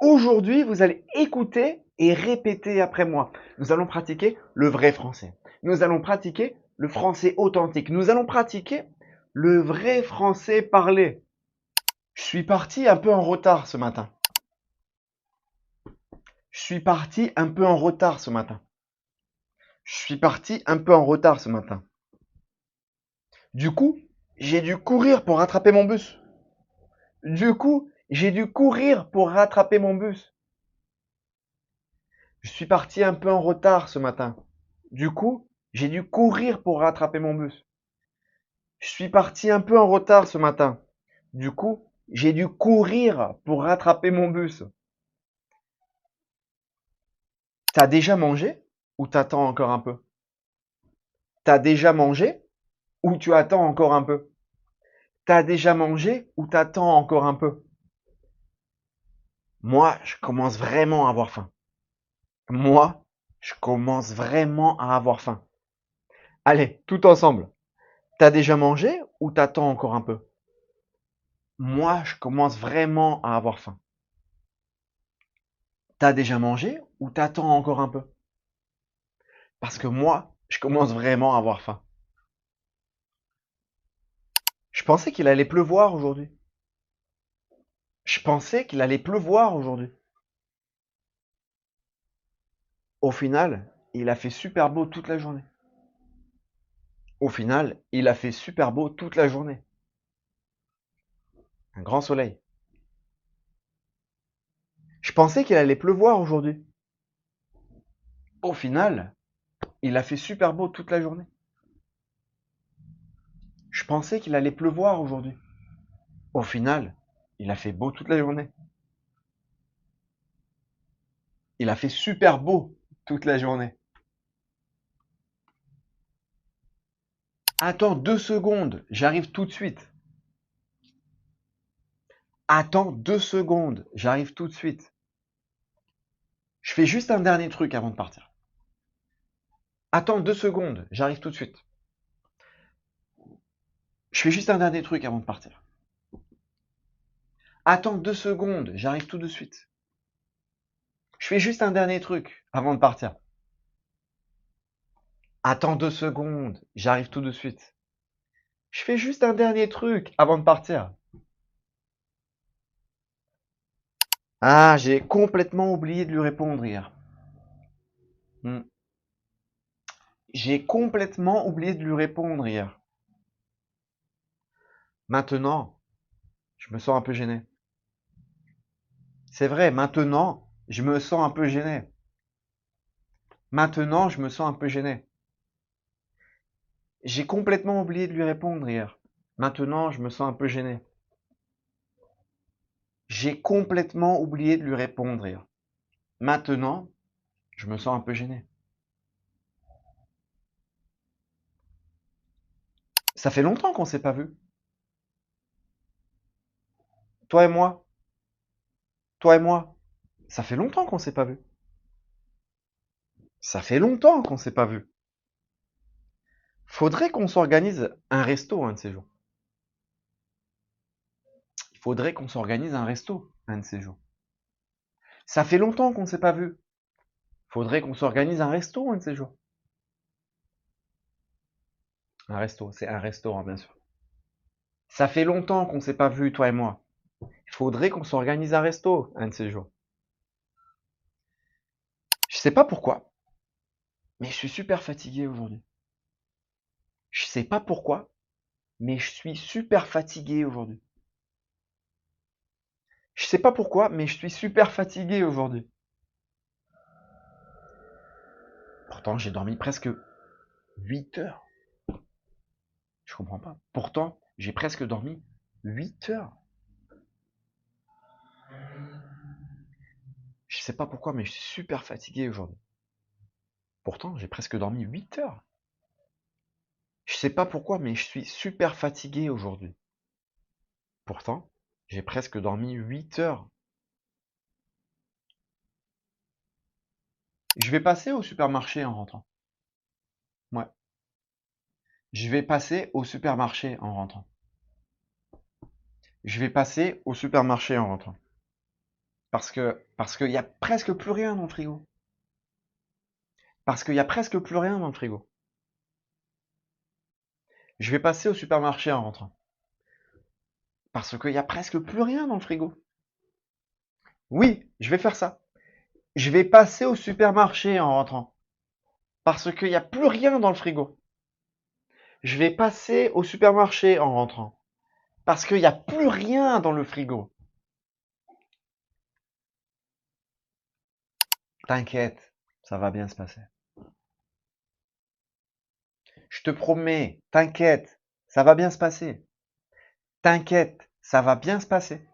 Aujourd'hui, vous allez écouter et répéter après moi. Nous allons pratiquer le vrai français. Nous allons pratiquer le français authentique. Nous allons pratiquer le vrai français parlé. Je suis parti un peu en retard ce matin. Je suis parti un peu en retard ce matin. Je suis parti un peu en retard ce matin. Du coup, j'ai dû courir pour rattraper mon bus. Du coup, j'ai dû courir pour rattraper mon bus. Je suis parti un peu en retard ce matin. Du coup, j'ai dû courir pour rattraper mon bus. Je suis parti un peu en retard ce matin. Du coup, j'ai dû courir pour rattraper mon bus. T'as déjà mangé ou t'attends encore un peu? T'as déjà mangé ou tu attends encore un peu? T'as déjà mangé ou t'attends encore un peu? Moi, je commence vraiment à avoir faim. Moi, je commence vraiment à avoir faim. Allez, tout ensemble. T'as déjà mangé ou t'attends encore un peu? Moi, je commence vraiment à avoir faim. T'as déjà mangé ou t'attends encore un peu? Parce que moi, je commence vraiment à avoir faim. Je pensais qu'il allait pleuvoir aujourd'hui. Je pensais qu'il allait pleuvoir aujourd'hui. Au final, il a fait super beau toute la journée. Au final, il a fait super beau toute la journée. Un grand soleil. Je pensais qu'il allait pleuvoir aujourd'hui. Au final, il a fait super beau toute la journée. Je pensais qu'il allait pleuvoir aujourd'hui. Au final, il a fait beau toute la journée. Il a fait super beau toute la journée. Attends 2 secondes, j'arrive tout de suite. Attends 2 secondes, j'arrive tout de suite. Je fais juste un dernier truc avant de partir. Attends 2 secondes, j'arrive tout de suite. Je fais juste un dernier truc avant de partir. Attends 2 secondes, j'arrive tout de suite. Je fais juste un dernier truc avant de partir. Attends 2 secondes, j'arrive tout de suite. Je fais juste un dernier truc avant de partir. Ah, j'ai complètement oublié de lui répondre hier. Hmm. J'ai complètement oublié de lui répondre hier. Maintenant, je me sens un peu gêné. C'est vrai, maintenant, je me sens un peu gêné. Maintenant, je me sens un peu gêné. J'ai complètement oublié de lui répondre hier. Maintenant, je me sens un peu gêné. J'ai complètement oublié de lui répondre hier. Maintenant, je me sens un peu gêné. Ça fait longtemps qu'on s'est pas vu. Toi et moi. Toi et moi. Ça fait longtemps qu'on s'est pas vu. Ça fait longtemps qu'on s'est pas vu. Faudrait qu'on s'organise un resto un de ces jours. Il faudrait qu'on s'organise un resto un de ces jours. Ça fait longtemps qu'on s'est pas vu. Faudrait qu'on s'organise un resto un de ces jours. Un resto, c'est un restaurant bien sûr. Ça fait longtemps qu'on s'est pas vu, toi et moi. Il faudrait qu'on s'organise un resto un de ces jours. Je sais pas pourquoi, mais je suis super fatigué aujourd'hui. Je sais pas pourquoi, mais je suis super fatigué aujourd'hui. Je sais pas pourquoi, mais je suis super fatigué aujourd'hui. Pourtant, j'ai dormi presque 8 heures. Je comprends pas. Pourtant, j'ai presque dormi 8 heures. Je sais pas pourquoi, mais je suis super fatigué aujourd'hui. Pourtant, j'ai presque dormi 8 heures. Je sais pas pourquoi, mais je suis super fatigué aujourd'hui. Pourtant, j'ai presque dormi 8 heures. Je vais passer au supermarché en rentrant. Ouais. Je vais passer au supermarché en rentrant. Je vais passer au supermarché en rentrant. Parce qu'il y a presque plus rien dans le frigo. Parce qu'il y a presque plus rien dans le frigo. Je vais passer au supermarché en rentrant. Parce qu'il y a presque plus rien dans le frigo. Oui, je vais faire ça. Je vais passer au supermarché en rentrant. Parce qu'il n'y a plus rien dans le frigo. Je vais passer au supermarché en rentrant. Parce qu'il n'y a plus rien dans le frigo. T'inquiète, ça va bien se passer. Je te promets, t'inquiète, ça va bien se passer. T'inquiète, ça va bien se passer.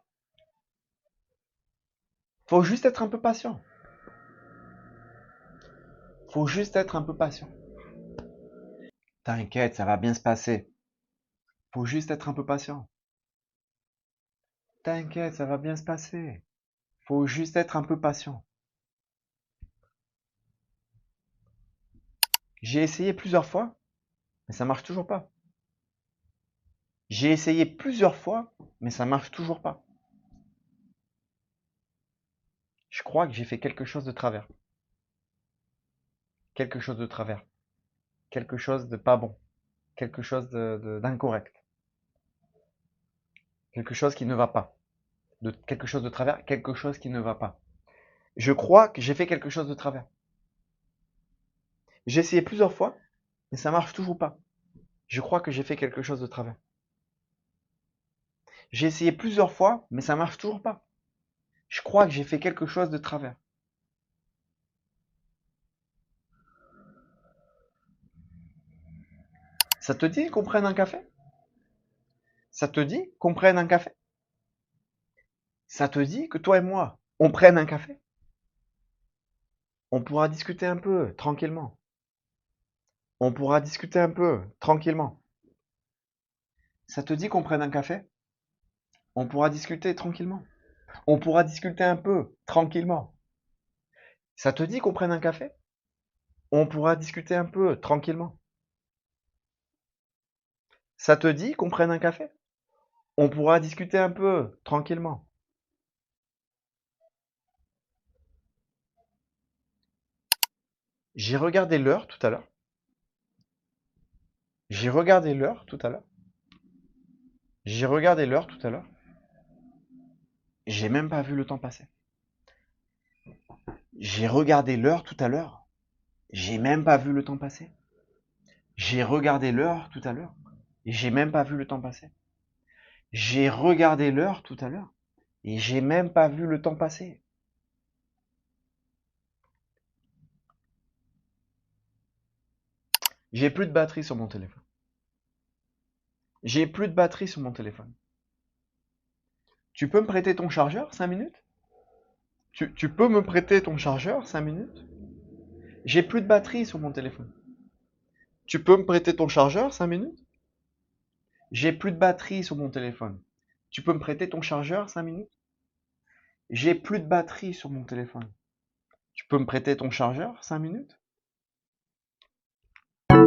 Faut juste être un peu patient. Faut juste être un peu patient. T'inquiète, ça va bien se passer. Faut juste être un peu patient. T'inquiète, ça va bien se passer. Faut juste être un peu patient. J'ai essayé plusieurs fois, mais ça marche toujours pas. J'ai essayé plusieurs fois, mais ça marche toujours pas. Je crois que j'ai fait quelque chose de travers. Quelque chose de travers. Quelque chose de pas bon. Quelque chose d'incorrect. Quelque chose qui ne va pas. Quelque chose de travers, quelque chose qui ne va pas. Je crois que j'ai fait quelque chose de travers. J'ai essayé plusieurs fois, mais ça marche toujours pas. Je crois que j'ai fait quelque chose de travers. J'ai essayé plusieurs fois, mais ça marche toujours pas. Je crois que j'ai fait quelque chose de travers. Ça te dit qu'on prenne un café? Ça te dit qu'on prenne un café? Ça te dit que toi et moi, on prenne un café? On pourra discuter un peu, tranquillement. On pourra discuter un peu, tranquillement. Ça te dit qu'on prenne un café? On pourra discuter tranquillement. On pourra discuter un peu, tranquillement. Ça te dit qu'on prenne un café? On pourra discuter un peu, tranquillement. Ça te dit qu'on prenne un café? On pourra discuter un peu, tranquillement. J'ai regardé l'heure tout à l'heure. J'ai regardé l'heure tout à l'heure. J'ai regardé l'heure tout à l'heure. J'ai même pas vu le temps passer. J'ai regardé l'heure tout à l'heure. J'ai même pas vu le temps passer. J'ai regardé l'heure tout à l'heure. Et j'ai même pas vu le temps passer. J'ai regardé l'heure tout à l'heure. Et j'ai même pas vu le temps passer. J'ai plus de batterie sur mon téléphone. J'ai plus de batterie sur mon téléphone. Tu peux me prêter ton chargeur 5 minutes? Tu peux me prêter ton chargeur 5 minutes? J'ai plus de batterie sur mon téléphone. Tu peux me prêter ton chargeur 5 minutes? J'ai plus de batterie sur mon téléphone. Tu peux me prêter ton chargeur 5 minutes? J'ai plus de batterie sur mon téléphone. Tu peux me prêter ton chargeur 5 minutes?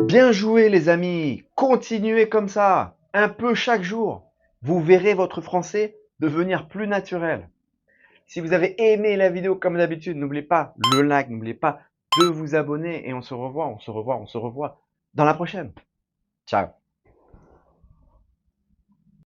Bien joué les amis, continuez comme ça, un peu chaque jour. Vous verrez votre français devenir plus naturel. Si vous avez aimé la vidéo comme d'habitude, n'oubliez pas le like, n'oubliez pas de vous abonner et on se revoit dans la prochaine. Ciao.